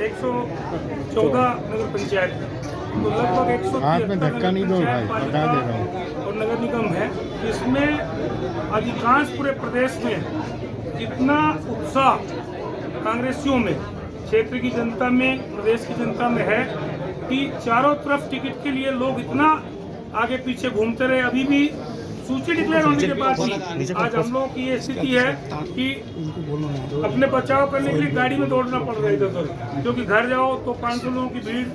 114 नगर पंचायत तो लगभग 173 और नगर निगम है। इसमें अधिकांश पूरे प्रदेश में इतना उत्साह कांग्रेसियों में, क्षेत्र की जनता में, प्रदेश की जनता में है कि चारों तरफ टिकट के लिए लोग इतना आगे पीछे घूमते रहे। अभी भी सूची डिक्लेयर होने के बाद भी आज हम लोगों की ये स्थिति है कि अपने बचाव करने के लिए गाड़ी में दौड़ना पड़ रहा है इधर, क्योंकि घर जाओ तो 500 लोगों की भीड़,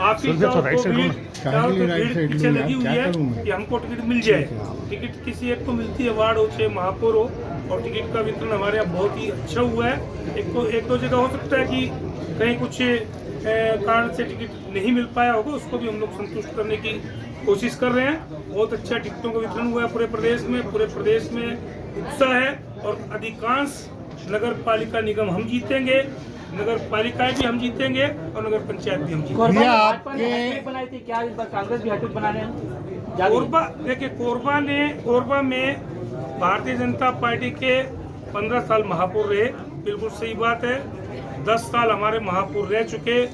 ऑफिस जाओ तो भीड़, भीड़ पीछे लगी हुई है कि हमको टिकट मिल जाए। टिकट किसी एक को मिलती है, वार्ड हो चाहे महापौर हो, और टिकट का वितरण हमारे यहाँ बहुत ही अच्छा हुआ है। एक दो जगह हो सकता है कि कहीं कुछ कारण से टिकट नहीं मिल पाया होगा, उसको भी हम लोग संतुष्ट करने की कोशिश कर रहे हैं। बहुत अच्छा टिकटों का वितरण हुआ है पूरे प्रदेश में उत्साह है। और अधिकांश नगर पालिका निगम हम जीतेंगे, नगर पालिकाएं भी हम जीतेंगे और नगर पंचायत भी हम जीतेंगे। क्या इस बार कांग्रेस भी हैट्रिक बनाने हैं? कोरबा, देखिए कोरबा में भारतीय जनता पार्टी के 15 साल महापौर रहे, बिल्कुल सही बात है। 10 साल हमारे महापौर रह चुके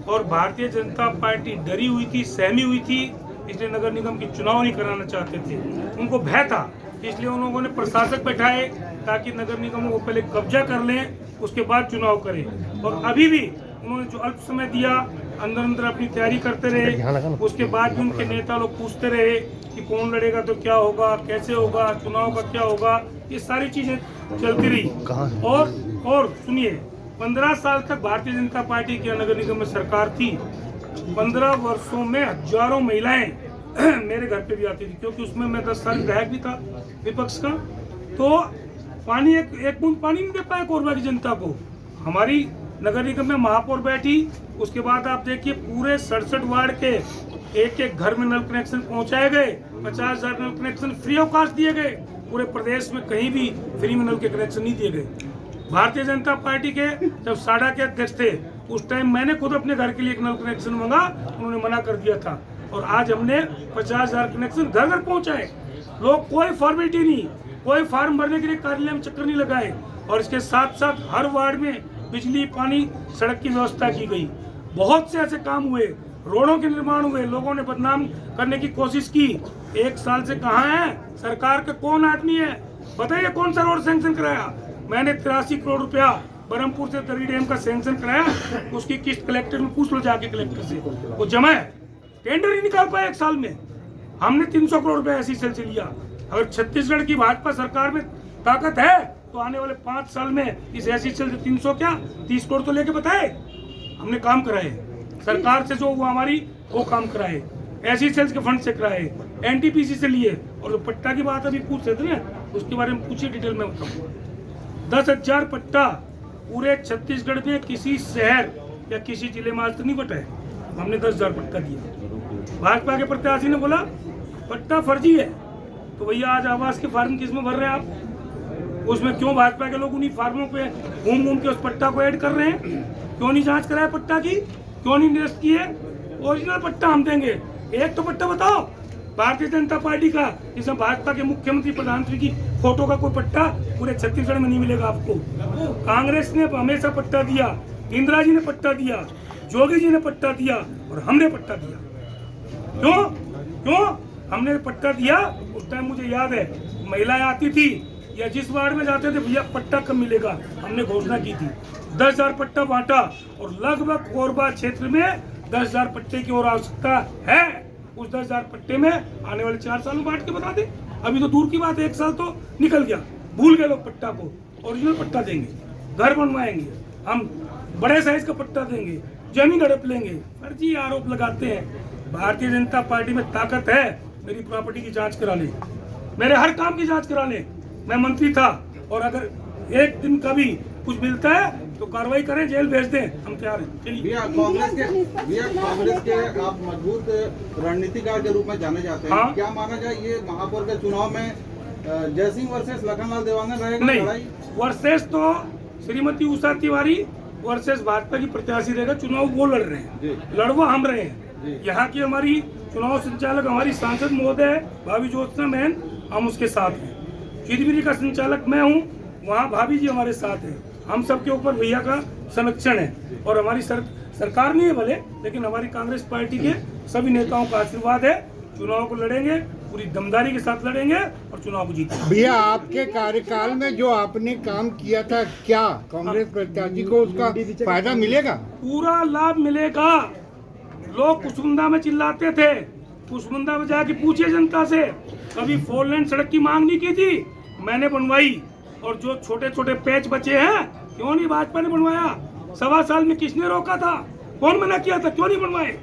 और भारतीय जनता पार्टी डरी हुई थी, सहमी हुई थी, इसलिए नगर निगम की चुनाव नहीं कराना चाहते थे। उनको भय था, इसलिए उन लोगों ने प्रशासक बैठाए ताकि नगर निगमों को पहले कब्जा कर लें, उसके बाद चुनाव करें। और अभी भी उन्होंने जो अल्प समय दिया, अंदर अपनी तैयारी करते रहे। उसके बाद भी उनके नेता लोग पूछते रहे कि कौन लड़ेगा तो क्या होगा, कैसे होगा, चुनाव का क्या होगा, ये सारी चीजें चलती रही। और सुनिए, 15 साल तक भारतीय जनता पार्टी की नगर निगम में सरकार थी। 15 वर्षों में हजारों महिलाएं मेरे घर पे भी आती थी, क्योंकि उसमें मैं 10 साल विधायक भी था विपक्ष का। तो पानी एक बूंद पानी नहीं दे पाए कोरबा की जनता को। हमारी नगर निगम में महापौर बैठी, उसके बाद आप देखिए पूरे 67 वार्ड के एक घर में नल कनेक्शन पहुंचाए गए। 50,000 नल कनेक्शन फ्री ऑफ कॉस्ट दिए गए। पूरे प्रदेश में कहीं भी फ्री में नल के कनेक्शन नहीं दिए गए। भारतीय जनता पार्टी के जब साडा के अध्यक्ष थे, उस टाइम मैंने खुद अपने घर के लिए एक नल कनेक्शन मांगा, उन्होंने मना कर दिया था। और आज हमने 50,000 कनेक्शन घर घर पहुंचाए। लोग कोई फॉर्मेलिटी नहीं, कोई फार्म भरने के लिए कार्यालय में चक्कर नहीं लगाए। और इसके साथ साथ हर वार्ड में बिजली, पानी, सड़क की व्यवस्था की गई। बहुत से ऐसे काम हुए, रोडों के निर्माण हुए। लोगों ने बदनाम करने की कोशिश की। 1 साल से कहाँ है सरकार का कौन आदमी है, बताइए कौन सा रोड सैंक्शन कराया? मैंने 83 करोड़ रुपया बरहमपुर से तरी डैम का सैंक्शन कराया। उसकी किस्त कलेक्टर में पूछ लो जाके, कलेक्टर से वो जमा है। टेंडर ही निकाल पाया 1 साल में। हमने 300 करोड़ रुपया ऐसी सेल से लिया। अगर छत्तीसगढ़ की भाजपा सरकार में ताकत है तो आने वाले 5 साल में इस ऐसी सेल से 300 क्या 30 करोड़ तो लेके बताए। हमने काम कराए, सरकार से जो हुआ हमारी वो काम कराए, ऐसी सेल्स के फंड से कराए, एनटीपीसी से लिए। और जो पट्टा की बात अभी पूछ रहे थे ना, उसके बारे में पूछिए, डिटेल में बताऊंगा। 10,000 पट्टा पूरे छत्तीसगढ़ में किसी शहर या किसी जिले में आज तक नहीं बटा है। हमने 10,000 पट्टा दिया। भाजपा के प्रत्याशी ने बोला पट्टा फर्जी है, तो भैया आज आवास के फार्म किस में भर रहे हैं आप? उसमें क्यों भाजपा के लोग उन्हीं फार्मों पे घूम के उस पट्टा को ऐड कर रहे हैं? क्यों नहीं जांच कराया पट्टा की? क्यों नहीं निरस्त की है? ओरिजिनल पट्टा हम देंगे। एक तो पट्टा बताओ भारतीय जनता पार्टी का, जिसमें भाजपा के मुख्यमंत्री, प्रधानमंत्री की फोटो का कोई पट्टा पूरे छत्तीसगढ़ में नहीं मिलेगा आपको। कांग्रेस ने हमेशा पट्टा दिया, इंदिरा जी ने पट्टा दिया, जोगी जी ने पट्टा दिया और हमने पट्टा दिया। क्यों हमने पट्टा दिया? उस टाइम मुझे याद है महिलाएं आती थी या जिस वार्ड में जाते थे, भैया पट्टा कब मिलेगा, हमने घोषणा की थी। 10,000 पट्टा बांटा और लगभग कोरबा क्षेत्र में 10,000 पट्टे की और आवश्यकता है। उस 10,000 पट्टे में आने वाले 4 साल में बांट के बता दे। अभी तो दूर की बात है, 1 साल तो निकल गया, भूल गए लोग पट्टा को। ओरिजिनल पट्टा देंगे, घर बनवाएंगे, हम बड़े साइज का पट्टा देंगे, जमीन हड़प लेंगे। फर्जी आरोप लगाते हैं। भारतीय जनता पार्टी में ताकत है, मेरी प्रॉपर्टी की जांच करा ले, मेरे हर काम की जांच करा ले। मैं मंत्री था और अगर एक दिन का भी कुछ मिलता है तो कार्रवाई करें, जेल भेज दें, हम तैयार हैं। चलिए। कांग्रेस के आप मजबूत रणनीतिकार के रूप में जाने जाते हैं। हाँ? क्या माना जाए ये महापौर के चुनाव में जयसिंह वर्सेस लखनलाल देवांगन रहेगा? नहीं, वर्सेस तो श्रीमती उषा तिवारी वर्सेस भाजपा की प्रत्याशी रहेगा। चुनाव वो लड़ रहे हैं, लड़वा हम रहे हैं। यहाँ की हमारी चुनाव संचालक हमारी सांसद महोदय भाभी ज्योत्सना बहन, हम उसके साथ हैं। चिरमिरी का संचालक मैं हूँ, वहाँ भाभी जी हमारे साथ हैं। हम सबके ऊपर भैया का संरक्षण है। और हमारी सरकार नहीं है भले, लेकिन हमारी कांग्रेस पार्टी के सभी नेताओं का आशीर्वाद है। चुनाव को लड़ेंगे, पूरी दमदारी के साथ लड़ेंगे और चुनाव को जीतेंगे। भैया, आपके कार्यकाल में जो आपने काम किया था, क्या कांग्रेस प्रत्याशी को उसका फायदा मिलेगा? पूरा लाभ मिलेगा। लोग कुसमुंडा में चिल्लाते थे, कुसमुंडा में जाके पूछिए जनता से, कभी 4 लेन सड़क की मांग नहीं की थी, मैंने बनवाई। और जो छोटे छोटे पैच बचे हैं, क्यों नहीं भाजपा ने बनवाया? 1.25 साल में किसने रोका था? कौन मना किया था? क्यों नहीं बनवाए?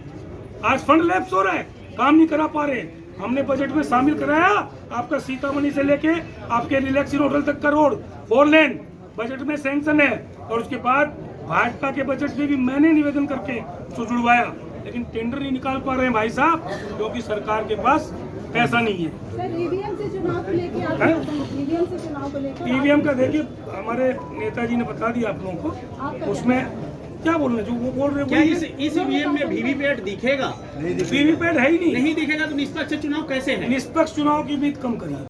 आज फंड लैप्स हो रहा है, काम नहीं करा पा रहे। हमने बजट में शामिल कराया आपका सीतामढ़ी से लेके आपके रिलैक्सी होटल तक का रोड 4 लेन बजट में सैंक्शन है। और उसके बाद भाजपा के बजट में भी मैंने निवेदन करके उसको जुड़वाया, लेकिन टेंडर नहीं निकाल पा रहे हैं भाई साहब, क्योंकि सरकार के पास पैसा नहीं है। सर, ईवीएम से चुनाव को लेके आप ईवीएम से चुनाव को लेकर ईवीएम का देखिए, हमारे नेताजी ने बता दिया आप लोगों को, उसमें क्या बोल रहे हैं, जो वो बोल रहे क्या हैं इस ईवीएम में वीवीपैट दिखेगा? वीवीपैट है ही नहीं। नहीं दिखेगा तो निष्पक्ष चुनाव कैसे है? निष्पक्ष चुनाव की उम्मीद कम करिए।